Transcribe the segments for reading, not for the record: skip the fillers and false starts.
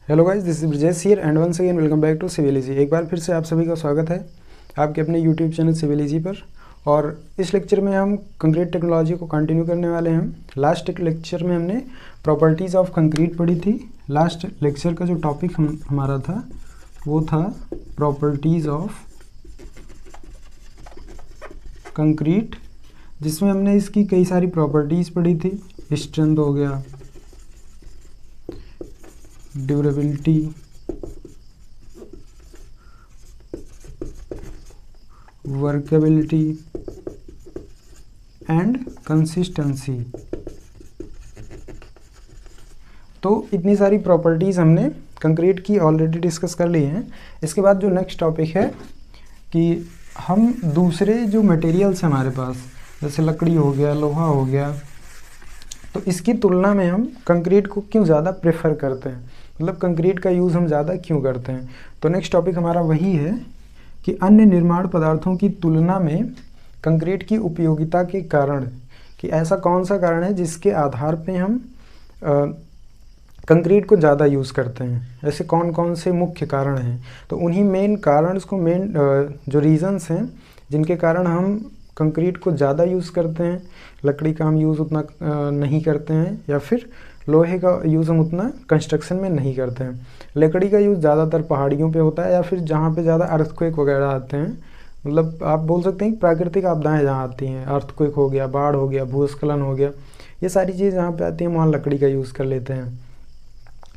Hello guys, this is Brajesh here and once again welcome back to civil easy. एक बार फिर से आप सभी का स्वागत है आपके अपने यूट्यूब चैनल सिविल इजी पर। और इस लेक्चर में हम कंक्रीट टेक्नोलॉजी को कंटिन्यू करने वाले हैं। लास्ट लेक्चर में हमने प्रॉपर्टीज़ ऑफ कंक्रीट पढ़ी थी। लास्ट लेक्चर का जो टॉपिक हमारा था वो था प्रॉपर्टीज़ ऑफ कंक्रीट, जिसमें हमने इसकी कई सारी प्रॉपर्टीज़ पढ़ी थी। स्ट्रेंथ हो गया, ड्यूरेबिलिटी, वर्केबिलिटी एंड कंसिस्टेंसी। तो इतनी सारी प्रॉपर्टीज़ हमने कंक्रीट की ऑलरेडी डिस्कस कर ली हैं। इसके बाद जो नेक्स्ट टॉपिक है कि हम दूसरे जो मटेरियल्स हैं हमारे पास, जैसे लकड़ी हो गया, लोहा हो गया, तो इसकी तुलना में हम कंक्रीट को क्यों ज़्यादा प्रेफर करते हैं, मतलब कंक्रीट का यूज़ हम ज़्यादा क्यों करते हैं। तो नेक्स्ट टॉपिक हमारा वही है कि अन्य निर्माण पदार्थों की तुलना में कंक्रीट की उपयोगिता के कारण, कि ऐसा कौन सा कारण है जिसके आधार पे हम कंक्रीट को ज़्यादा यूज़ करते हैं। ऐसे कौन कौन से मुख्य कारण हैं, तो उन्हीं मेन कारण को जो रीज़न्स हैं जिनके कारण हम कंक्रीट को ज़्यादा यूज़ करते हैं, लकड़ी का हम यूज़ उतना नहीं करते हैं, या फिर लोहे का यूज़ हम उतना कंस्ट्रक्शन में नहीं करते हैं। लकड़ी का यूज़ ज़्यादातर पहाड़ियों पे होता है, या फिर जहाँ पे ज़्यादा अर्थक्वेक वगैरह आते हैं, मतलब आप बोल सकते हैं कि प्राकृतिक आपदाएं जहाँ आती हैं, अर्थक्वेक हो गया, बाढ़ हो गया, भूस्खलन हो गया, ये सारी चीज़ जहाँ पे आती हैं वहाँ लकड़ी का यूज़ कर लेते हैं।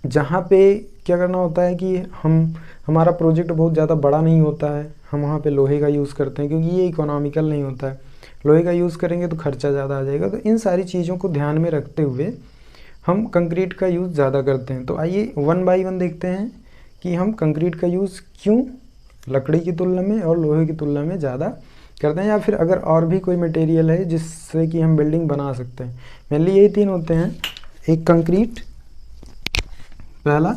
जहाँ पे क्या करना होता है कि हमारा प्रोजेक्ट बहुत ज़्यादा बड़ा नहीं होता है, हम वहाँ पे लोहे का यूज़ करते हैं, क्योंकि ये इकोनॉमिकल नहीं होता है। लोहे का यूज़ करेंगे तो खर्चा ज़्यादा आ जाएगा। तो इन सारी चीज़ों को ध्यान में रखते हुए हम कंक्रीट का यूज़ ज़्यादा करते हैं। तो आइए वन बाय वन देखते हैं कि हम कंक्रीट का यूज़ क्यों लकड़ी की तुलना में और लोहे की तुलना में ज़्यादा करते हैं, या फिर अगर और भी कोई मटेरियल है जिससे कि हम बिल्डिंग बना सकते हैं। मेनली यही तीन होते हैं, एक कंक्रीट, पहला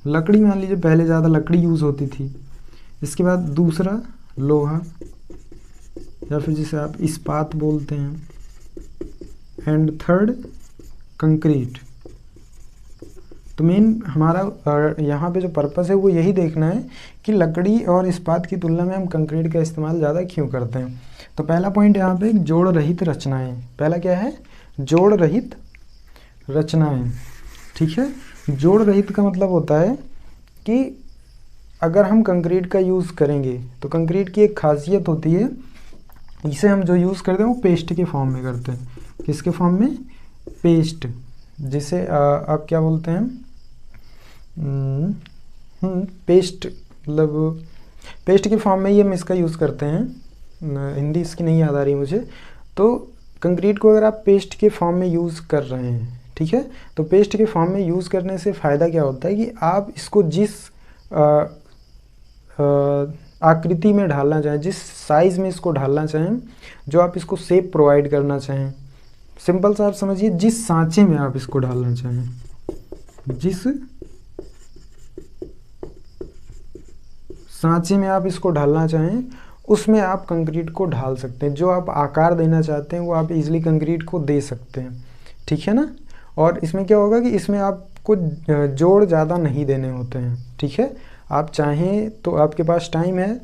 लकड़ी, मान लीजिए पहले ज़्यादा लकड़ी यूज़ होती थी। इसके बाद दूसरा लोहा, या फिर जिसे आप इस्पात बोलते हैं, एंड थर्ड कंक्रीट। तो मेन हमारा यहाँ पे जो पर्पस है वो यही देखना है कि लकड़ी और इस्पात की तुलना में हम कंक्रीट का इस्तेमाल ज़्यादा क्यों करते हैं। तो पहला पॉइंट यहाँ पे जोड़ रहित रचनाएं। पहला क्या है? जोड़ रहित रचनाएं। ठीक है, जोड़ रहित का मतलब होता है कि अगर हम कंक्रीट का यूज़ करेंगे तो कंक्रीट की एक खासियत होती है, इसे हम जो यूज़ करते हैं वो पेस्ट के फॉर्म में करते हैं। किसके फॉर्म में? पेस्ट, जिसे आप क्या बोलते हैं, पेस्ट, मतलब पेस्ट के फॉर्म में ही हम इसका यूज़ करते हैं। हिंदी इसकी नहीं याद आ रही मुझे। तो कंक्रीट को अगर आप पेस्ट के फॉर्म में यूज़ कर रहे हैं, ठीक है, तो पेस्ट के फॉर्म में यूज़ करने से फ़ायदा क्या होता है कि आप इसको जिस आकृति में ढालना चाहें, जिस साइज़ में इसको ढालना चाहें, जो आप इसको शेप प्रोवाइड करना चाहें, सिंपल सा आप समझिए, जिस सांचे में आप इसको ढालना चाहें, जिस सांचे में आप इसको ढालना चाहें उसमें आप कंक्रीट को ढाल सकते हैं। जो आप आकार देना चाहते हैं वो आप इजीली कंक्रीट को दे सकते हैं, ठीक है ना। और इसमें क्या होगा कि इसमें आपको जोड़ ज़्यादा नहीं देने होते हैं, ठीक है। आप चाहें तो, आपके पास टाइम है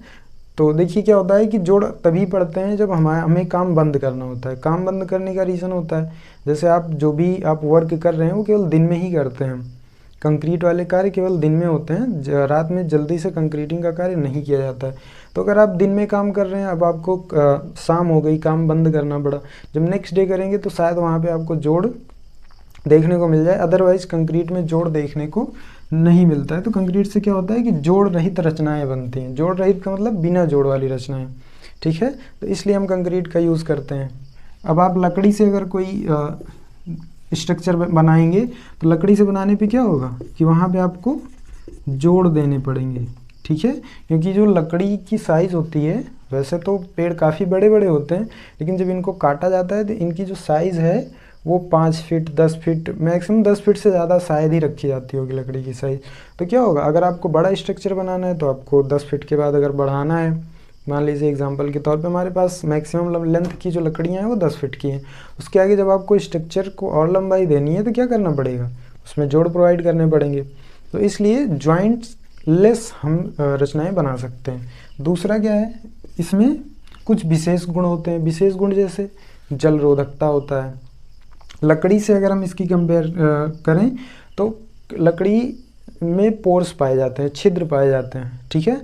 तो देखिए क्या होता है कि जोड़ तभी पड़ते हैं जब हमें काम बंद करना होता है। काम बंद करने का रीज़न होता है, जैसे आप जो भी आप वर्क कर रहे हैं वो केवल दिन में ही करते हैं। कंक्रीट वाले कार्य केवल दिन में होते हैं, रात में जल्दी से कंक्रीटिंग का कार्य नहीं किया जाता है। तो अगर आप दिन में काम कर रहे हैं, अब आपको शाम हो गई, काम बंद करना पड़ा, जब नेक्स्ट डे करेंगे तो शायद वहाँ पे आपको जोड़ देखने को मिल जाए, अदरवाइज कंक्रीट में जोड़ देखने को नहीं मिलता है। तो कंक्रीट से क्या होता है कि जोड़ रहित रचनाएं बनती हैं। जोड़ रहित का मतलब बिना जोड़ वाली रचनाएं, ठीक है। तो इसलिए हम कंक्रीट का यूज़ करते हैं। अब आप लकड़ी से अगर कोई स्ट्रक्चर बनाएंगे तो लकड़ी से बनाने पे क्या होगा कि वहाँ पे आपको जोड़ देने पड़ेंगे, ठीक है, क्योंकि जो लकड़ी की साइज़ होती है, वैसे तो पेड़ काफ़ी बड़े बड़े होते हैं, लेकिन जब इनको काटा जाता है तो इनकी जो साइज़ है वो 5 फीट 10 फीट, मैक्सिमम 10 फीट से ज़्यादा शायद ही रखी जाती होगी लकड़ी की साइज़। तो क्या होगा, अगर आपको बड़ा स्ट्रक्चर बनाना है तो आपको 10 फीट के बाद अगर बढ़ाना है, मान लीजिए एग्जांपल के तौर पे हमारे पास मैक्सिमम लेंथ की जो लकड़ियाँ हैं वो 10 फीट की हैं, उसके आगे जब आपको स्ट्रक्चर को और लंबाई देनी है तो क्या करना पड़ेगा, उसमें जोड़ प्रोवाइड करने पड़ेंगे। तो इसलिए जॉइंट्स लेस हम रचनाएं बना सकते हैं। दूसरा क्या है, इसमें कुछ विशेष गुण होते हैं। विशेष गुण जैसे जल रोधकता होता है। लकड़ी से अगर हम इसकी कंपेयर करें तो लकड़ी में पोर्स पाए जाते हैं, छिद्र पाए जाते हैं, ठीक है।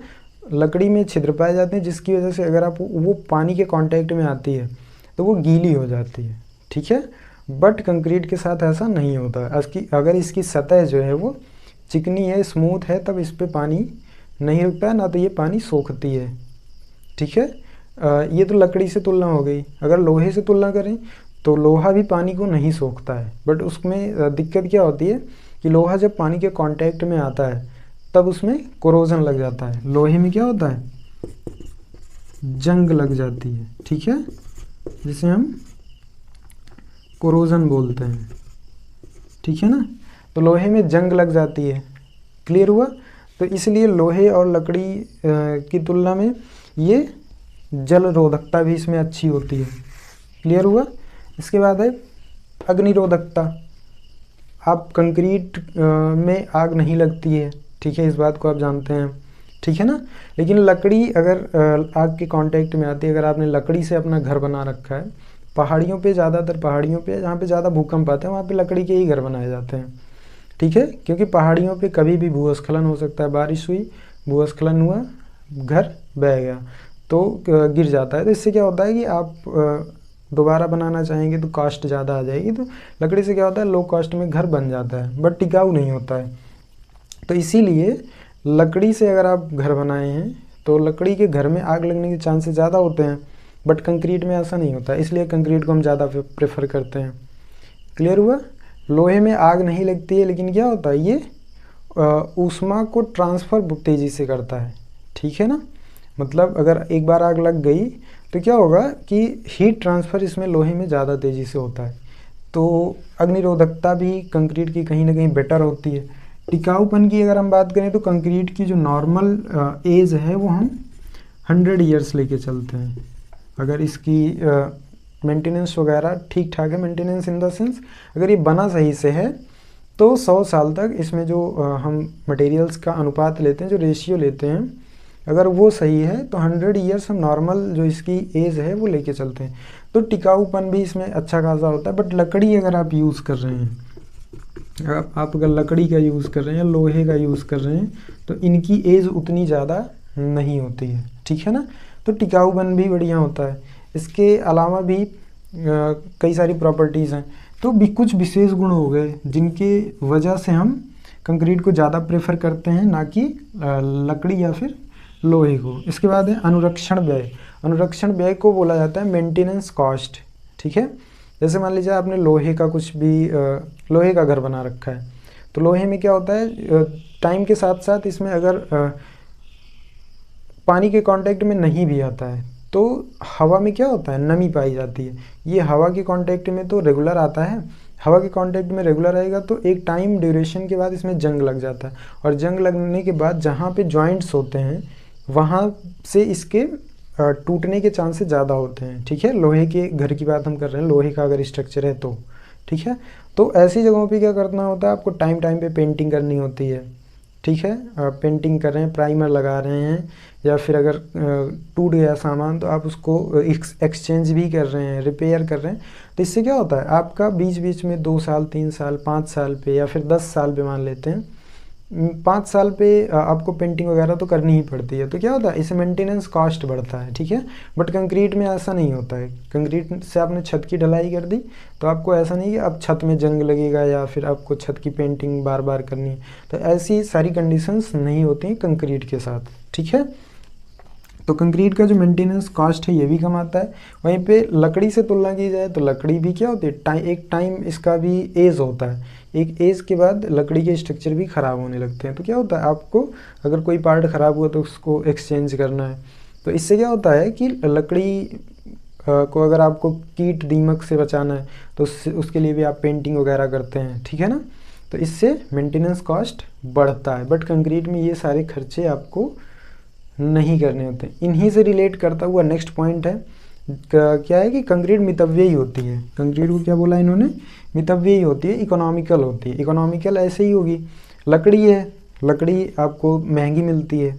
लकड़ी में छिद्र पाए जाते हैं जिसकी वजह से अगर आप वो पानी के कांटेक्ट में आती है तो वो गीली हो जाती है, ठीक है। बट कंक्रीट के साथ ऐसा नहीं होता है। अगर इसकी सतह जो है वो चिकनी है, स्मूथ है, तब इस पे पानी नहीं रुकता है, ना तो ये पानी सोखती है, ठीक है। ये तो लकड़ी से तुलना हो गई। अगर लोहे से तुलना करें तो लोहा भी पानी को नहीं सोखता है, बट उसमें दिक्कत क्या होती है कि लोहा जब पानी के कांटेक्ट में आता है तब उसमें कोरोजन लग जाता है। लोहे में क्या होता है, जंग लग जाती है, ठीक है, जिसे हम कोरोजन बोलते हैं, ठीक है ना। तो लोहे में जंग लग जाती है, क्लियर हुआ। तो इसलिए लोहे और लकड़ी की तुलना में ये जल रोधकता भी इसमें अच्छी होती है, क्लियर हुआ। इसके बाद है अग्निरोधकता। आप कंक्रीट में आग नहीं लगती है, ठीक है, इस बात को आप जानते हैं, ठीक है ना। लेकिन लकड़ी अगर आग के कांटेक्ट में आती है, अगर आपने लकड़ी से अपना घर बना रखा है, पहाड़ियों पे ज़्यादातर पहाड़ियों पे जहाँ पे ज़्यादा भूकंप आते हैं वहाँ पे लकड़ी के ही घर बनाए जाते हैं, ठीक है, क्योंकि पहाड़ियों पे कभी भी भूस्खलन हो सकता है। बारिश हुई, भूस्खलन हुआ, घर बह गया तो गिर जाता है। तो इससे क्या होता है कि आप दोबारा बनाना चाहेंगे तो कॉस्ट ज़्यादा आ जाएगी। तो लकड़ी से क्या होता है, लो कॉस्ट में घर बन जाता है, बट टिकाऊ नहीं होता है। तो इसीलिए लकड़ी से अगर आप घर बनाए हैं तो लकड़ी के घर में आग लगने के चांसेस ज़्यादा होते हैं, बट कंक्रीट में ऐसा नहीं होता, इसलिए कंक्रीट को हम ज़्यादा प्रेफर करते हैं, क्लियर हुआ। लोहे में आग नहीं लगती है, लेकिन क्या होता है, ये ऊष्मा को ट्रांसफ़र तेज़ी से करता है, ठीक है ना। मतलब अगर एक बार आग लग गई तो क्या होगा कि हीट ट्रांसफ़र इसमें लोहे में ज़्यादा तेज़ी से होता है। तो अग्निरोधकता भी कंक्रीट की कहीं ना कहीं बेटर होती है। टिकाऊपन की अगर हम बात करें तो कंक्रीट की जो नॉर्मल एज है वो हम 100 ईयर्स लेके चलते हैं। अगर इसकी मेंटेनेंस वगैरह ठीक ठाक है, मेंटेनेंस इन द सेंस अगर ये बना सही से है तो 100 साल तक इसमें जो हम मटेरियल्स का अनुपात लेते हैं, जो रेशियो लेते हैं, अगर वो सही है तो 100 ईयर्स हम नॉर्मल जो इसकी एज है वो लेके चलते हैं। तो टिकाऊपन भी इसमें अच्छा खासा होता है। बट लकड़ी अगर आप यूज़ कर रहे हैं, आप अगर लकड़ी का यूज़ कर रहे हैं या लोहे का यूज़ कर रहे हैं तो इनकी एज उतनी ज़्यादा नहीं होती है, ठीक है ना। तो टिकाऊपन भी बढ़िया होता है। इसके अलावा भी कई सारी प्रॉपर्टीज़ हैं। तो भी कुछ विशेष गुण हो गए जिनके वजह से हम कंक्रीट को ज़्यादा प्रेफर करते हैं, ना कि लकड़ी या फिर लोहे को। इसके बाद है अनुरक्षण व्यय। अनुरक्षण व्यय को बोला जाता है मेंटेनेंस कॉस्ट, ठीक है। जैसे मान लीजिए आपने लोहे का कुछ भी लोहे का घर बना रखा है, तो लोहे में क्या होता है, टाइम के साथ साथ इसमें अगर पानी के कांटेक्ट में नहीं भी आता है तो हवा में क्या होता है, नमी पाई जाती है। ये हवा के कांटेक्ट में तो रेगुलर आता है, हवा के कांटेक्ट में रेगुलर आएगा तो एक टाइम ड्यूरेशन के बाद इसमें जंग लग जाता है, और जंग लगने के बाद जहाँ पे जॉइंट्स होते हैं वहाँ से इसके टूटने के चांसेस ज़्यादा होते हैं, ठीक है। लोहे के घर की बात हम कर रहे हैं, लोहे का अगर स्ट्रक्चर है तो, ठीक है। तो ऐसी जगहों पे क्या करना होता है, आपको टाइम टाइम पे पेंटिंग करनी होती है, ठीक है। पेंटिंग कर रहे हैं, प्राइमर लगा रहे हैं, या फिर अगर टूट गया सामान तो आप उसको एक्सचेंज भी कर रहे हैं, रिपेयर कर रहे हैं। तो इससे क्या होता है, आपका बीच बीच में 2 साल 3 साल 5 साल पे या फिर 10 साल पे मान लेते हैं, 5 साल पे आपको पेंटिंग वगैरह तो करनी ही पड़ती है। तो क्या होता है, इससे मेंटेनेंस कॉस्ट बढ़ता है, ठीक है। बट कंक्रीट में ऐसा नहीं होता है। कंक्रीट से आपने छत की ढलाई कर दी तो आपको ऐसा नहीं कि अब छत में जंग लगेगा या फिर आपको छत की पेंटिंग बार बार करनी है। तो ऐसी सारी कंडीशंस नहीं होती हैं कंक्रीट के साथ, ठीक है। तो कंक्रीट का जो मेंटेनेंस कॉस्ट है ये भी कम आता है। वहीं पे लकड़ी से तुलना की जाए तो लकड़ी भी क्या होती है, एक टाइम इसका भी एज होता है, एक एज के बाद लकड़ी के स्ट्रक्चर भी ख़राब होने लगते हैं। तो क्या होता है, आपको अगर कोई पार्ट ख़राब हुआ तो उसको एक्सचेंज करना है। तो इससे क्या होता है कि लकड़ी को अगर आपको कीट दीमक से बचाना है तो उसके लिए भी आप पेंटिंग वगैरह करते हैं, ठीक है ना। तो इससे मेंटेनेंस कॉस्ट बढ़ता है। बट कंक्रीट में ये सारे खर्चे आपको नहीं करने होते। इन्हीं से रिलेट करता हुआ नेक्स्ट पॉइंट है क्या है कि कंक्रीट मितव्ययी होती है। कंक्रीट को क्या बोला इन्होंने, मितव्ययी होती है, इकोनॉमिकल होती है। इकोनॉमिकल ऐसे ही होगी, लकड़ी है, लकड़ी आपको महंगी मिलती है,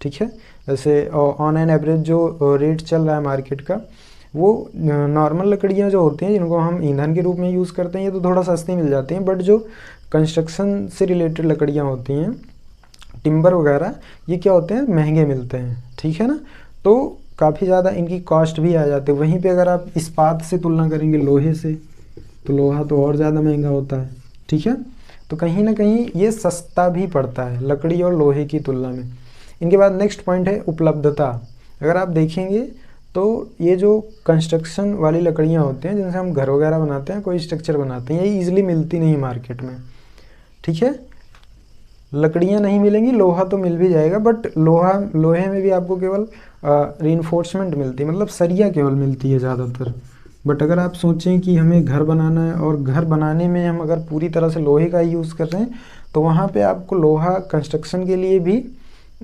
ठीक है। जैसे ऑन एन एवरेज जो रेट चल रहा है मार्केट का, वो नॉर्मल लकड़ियाँ जो होती हैं जिनको हम ईंधन के रूप में यूज़ करते हैं, ये तो थोड़ा सस्ती मिल जाती हैं, बट जो कंस्ट्रक्शन से रिलेटेड लकड़ियाँ होती हैं, टिम्बर वगैरह, ये क्या होते हैं, महंगे मिलते हैं, ठीक है ना। तो काफ़ी ज़्यादा इनकी कॉस्ट भी आ जाती है। वहीं पे अगर आप इस्पात से तुलना करेंगे लोहे से, तो लोहा तो और ज़्यादा महंगा होता है, ठीक है। तो कहीं ना कहीं ये सस्ता भी पड़ता है लकड़ी और लोहे की तुलना में। इनके बाद नेक्स्ट पॉइंट है उपलब्धता। अगर आप देखेंगे तो ये जो कंस्ट्रक्शन वाली लकड़ियाँ होती हैं जिनसे हम घर वगैरह बनाते हैं, कोई स्ट्रक्चर बनाते हैं, ये ईजिली मिलती नहीं मार्केट में, ठीक है। लकड़ियाँ नहीं मिलेंगी, लोहा तो मिल भी जाएगा, बट लोहे में भी आपको केवल रीइंफोर्समेंट मिलती है, मतलब सरिया केवल मिलती है ज़्यादातर। बट अगर आप सोचें कि हमें घर बनाना है और घर बनाने में हम अगर पूरी तरह से लोहे का यूज़ कर रहे हैं, तो वहाँ पे आपको लोहा कंस्ट्रक्शन के लिए भी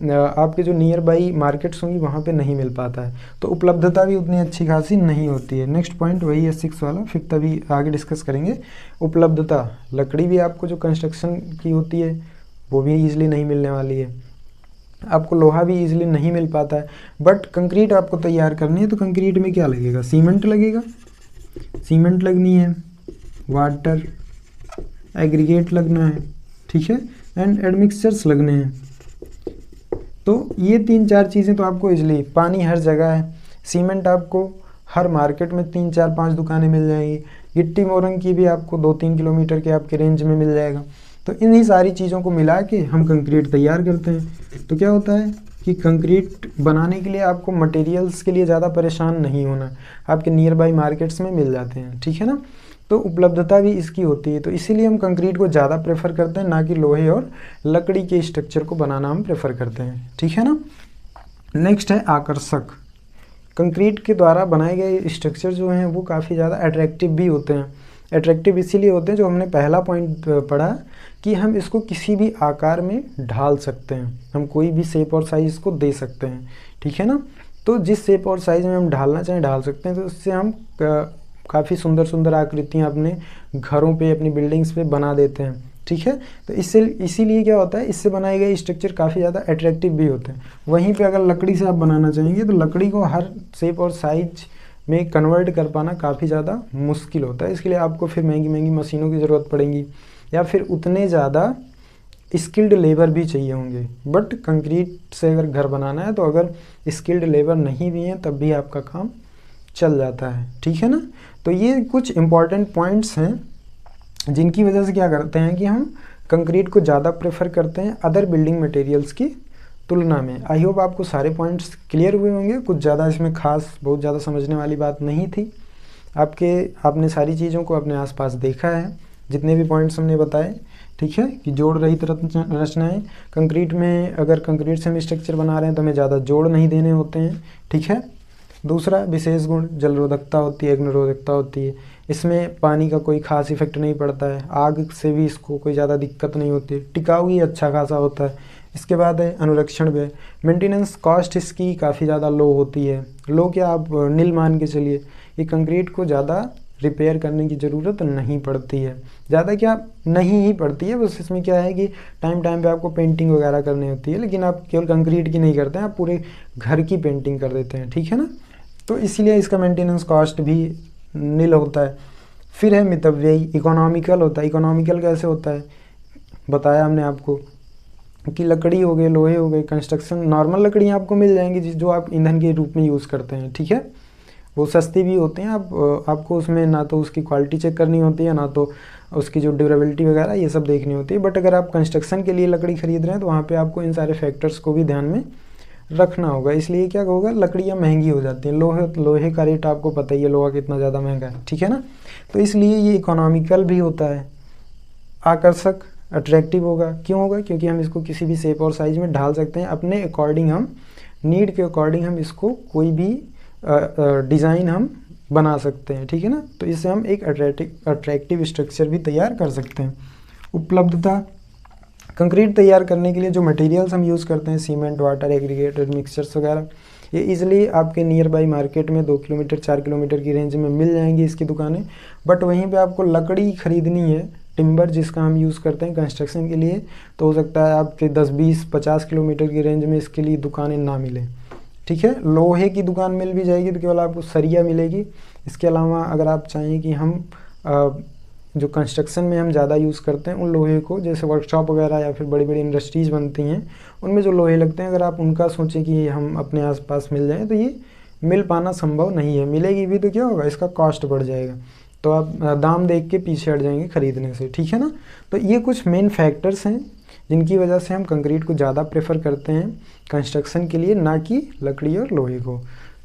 आपके जो नियर बाई मार्केट्स होंगी वहाँ पे नहीं मिल पाता है, तो उपलब्धता भी उतनी अच्छी खासी नहीं होती है। नेक्स्ट पॉइंट वही है 6 वाला, फिर तभी आगे डिस्कस करेंगे। उपलब्धता, लकड़ी भी आपको जो कंस्ट्रक्शन की होती है वो भी ईजिली नहीं मिलने वाली है, आपको लोहा भी ईजिली नहीं मिल पाता है। बट कंक्रीट आपको तैयार करनी है, तो कंक्रीट में क्या लगेगा, सीमेंट लगेगा, सीमेंट लगनी है, वाटर एग्रीगेट लगना है, ठीक है, एंड एडमिक्सचर्स लगने हैं। तो ये 3-4 चीज़ें तो आपको इजली, पानी हर जगह है, सीमेंट आपको हर मार्केट में 3-4-5 दुकानें मिल जाएंगी, गिट्टी मोरंग की भी आपको 2-3 किलोमीटर के आपके रेंज में मिल जाएगा। तो इन्हीं सारी चीज़ों को मिला के हम कंक्रीट तैयार करते हैं। तो क्या होता है कि कंक्रीट बनाने के लिए आपको मटेरियल्स के लिए ज़्यादा परेशान नहीं होना, आपके नियर बाई मार्केट्स में मिल जाते हैं, ठीक है ना। तो उपलब्धता भी इसकी होती है, तो इसीलिए हम कंक्रीट को ज़्यादा प्रेफर करते हैं, ना कि लोहे और लकड़ी के स्ट्रक्चर को बनाना हम प्रेफर करते हैं, ठीक है ना। नेक्स्ट है आकर्षक। कंक्रीट के द्वारा बनाए गए स्ट्रक्चर जो हैं वो काफ़ी ज़्यादा अट्रैक्टिव भी होते हैं। अट्रैक्टिव इसीलिए होते हैं, जो हमने पहला पॉइंट पढ़ा कि हम इसको किसी भी आकार में ढाल सकते हैं, हम कोई भी शेप और साइज़ को दे सकते हैं, ठीक है ना। तो जिस शेप और साइज़ में हम ढालना चाहें ढाल सकते हैं, तो इससे हम काफ़ी सुंदर सुंदर आकृतियाँ अपने घरों पे, अपनी बिल्डिंग्स पे बना देते हैं, ठीक है। तो इससे इसीलिए क्या होता है, इससे बनाए गए स्ट्रक्चर काफ़ी ज़्यादा अट्रैक्टिव भी होते हैं। वहीं पे अगर लकड़ी से आप बनाना चाहेंगे तो लकड़ी को हर शेप और साइज में कन्वर्ट कर पाना काफ़ी ज़्यादा मुश्किल होता है। इसके लिए आपको फिर महंगी महंगी मशीनों की ज़रूरत पड़ेगी, या फिर उतने ज़्यादा स्किल्ड लेबर भी चाहिए होंगे। बट कंक्रीट से अगर घर बनाना है तो अगर स्किल्ड लेबर नहीं भी हैं तब भी आपका काम चल जाता है, ठीक है ना। तो ये कुछ इम्पॉर्टेंट पॉइंट्स हैं जिनकी वजह से क्या करते हैं कि हम कंक्रीट को ज़्यादा प्रेफर करते हैं अदर बिल्डिंग मटेरियल्स की तुलना में। आई होप आपको सारे पॉइंट्स क्लियर हुए होंगे, कुछ ज़्यादा इसमें खास बहुत ज़्यादा समझने वाली बात नहीं थी। आपने सारी चीज़ों को अपने आसपास देखा है, जितने भी पॉइंट्स हमने बताए, ठीक है, कि जोड़ रहित रचनाएं। कंक्रीट में अगर कंक्रीट से हम स्ट्रक्चर बना रहे हैं तो हमें ज़्यादा जोड़ नहीं देने होते हैं, ठीक है। दूसरा विशेष गुण, जलरोधकता होती है, अग्निरोधकता होती है, इसमें पानी का कोई खास इफेक्ट नहीं पड़ता है, आग से भी इसको कोई ज़्यादा दिक्कत नहीं होती, टिकाऊ ही अच्छा खासा होता है। इसके बाद है अनुरक्षण व्यय, मेंटेनेंस कॉस्ट इसकी काफ़ी ज़्यादा लो होती है। लो क्या, आप नील मान के चलिए, ये कंक्रीट को ज़्यादा रिपेयर करने की ज़रूरत नहीं पड़ती है, ज़्यादा क्या नहीं ही पड़ती है। बस इसमें क्या है कि टाइम टाइम पे आपको पेंटिंग वगैरह करनी होती है, लेकिन आप केवल कंक्रीट की नहीं करते हैं, आप पूरे घर की पेंटिंग कर देते हैं, ठीक है ना। तो इसीलिए इसका मेंटेनेंस कॉस्ट भी नील होता है। फिर है मितव्ययी, इकोनॉमिकल होता है। इकोनॉमिकल कैसे होता है, बताया हमने आपको कि लकड़ी हो गए, लोहे हो गए, कंस्ट्रक्शन नॉर्मल लकड़ियाँ आपको मिल जाएंगी जो आप ईंधन के रूप में यूज़ करते हैं, ठीक है। वो सस्ती भी होती हैं, आपको उसमें ना तो उसकी क्वालिटी चेक करनी होती है, ना तो उसकी जो ड्यूरेबिलिटी वगैरह ये सब देखनी होती है। बट अगर आप कंस्ट्रक्शन के लिए लकड़ी खरीद रहे हैं तो वहाँ पे आपको इन सारे फैक्टर्स को भी ध्यान में रखना होगा। इसलिए क्या होगा, लकड़ियाँ महंगी हो जाती हैं। लोहे का रेट आपको पता ही है, लोहा कितना ज़्यादा महंगा है, ठीक है ना। तो इसलिए ये इकोनॉमिकल भी होता है, आकर्षक, अट्रैक्टिव होगा। क्यों होगा, क्योंकि हम इसको किसी भी शेप और साइज में ढाल सकते हैं अपने अकॉर्डिंग, हम नीड के अकॉर्डिंग हम इसको कोई भी डिज़ाइन हम बना सकते हैं, ठीक है ना। तो इससे हम एक अट्रैक्टिव स्ट्रक्चर भी तैयार कर सकते हैं। उपलब्धता, कंक्रीट तैयार करने के लिए जो मटेरियल्स हम यूज़ करते हैं, सीमेंट, वाटर, एग्रीगेट, मिक्सचर्स वगैरह, ये ईज़िली आपके नियर बाई मार्केट में 2 किलोमीटर 4 किलोमीटर की रेंज में मिल जाएंगी इसकी दुकानें। बट वहीं पे आपको लकड़ी खरीदनी है, टिम्बर जिसका हम यूज़ करते हैं कंस्ट्रक्शन के लिए, तो हो सकता है आपके 10 20 50 किलोमीटर की रेंज में इसके लिए दुकानें ना मिलें। ठीक है, लोहे की दुकान मिल भी जाएगी तो केवल आपको सरिया मिलेगी। इसके अलावा अगर आप चाहें कि हम जो कंस्ट्रक्शन में हम ज़्यादा यूज़ करते हैं उन लोहे को, जैसे वर्कशॉप वगैरह या फिर बड़ी बड़ी इंडस्ट्रीज़ बनती हैं उनमें जो लोहे लगते हैं, अगर आप उनका सोचें कि हम अपने आसपास मिल जाएं तो ये मिल पाना संभव नहीं है। मिलेगी भी तो क्या होगा, इसका कॉस्ट बढ़ जाएगा, तो आप दाम देख के पीछे हट जाएंगे ख़रीदने से। ठीक है ना, तो ये कुछ मेन फैक्टर्स हैं जिनकी वजह से हम कंक्रीट को ज़्यादा प्रेफर करते हैं कंस्ट्रक्शन के लिए, ना कि लकड़ी और लोहे को।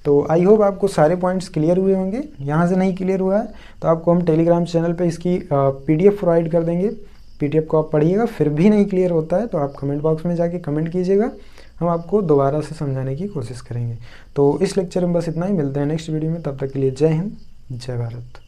तो आई होप आपको सारे पॉइंट्स क्लियर हुए होंगे। यहाँ से नहीं क्लियर हुआ है तो आपको हम टेलीग्राम चैनल पे इसकी PDF प्रोवाइड कर देंगे। PDF को आप पढ़िएगा, फिर भी नहीं क्लियर होता है तो आप कमेंट बॉक्स में जाके कमेंट कीजिएगा, हम आपको दोबारा से समझाने की कोशिश करेंगे। तो इस लेक्चर में बस इतना ही, मिलते हैं नेक्स्ट वीडियो में, तब तक के लिए जय हिंद जय भारत।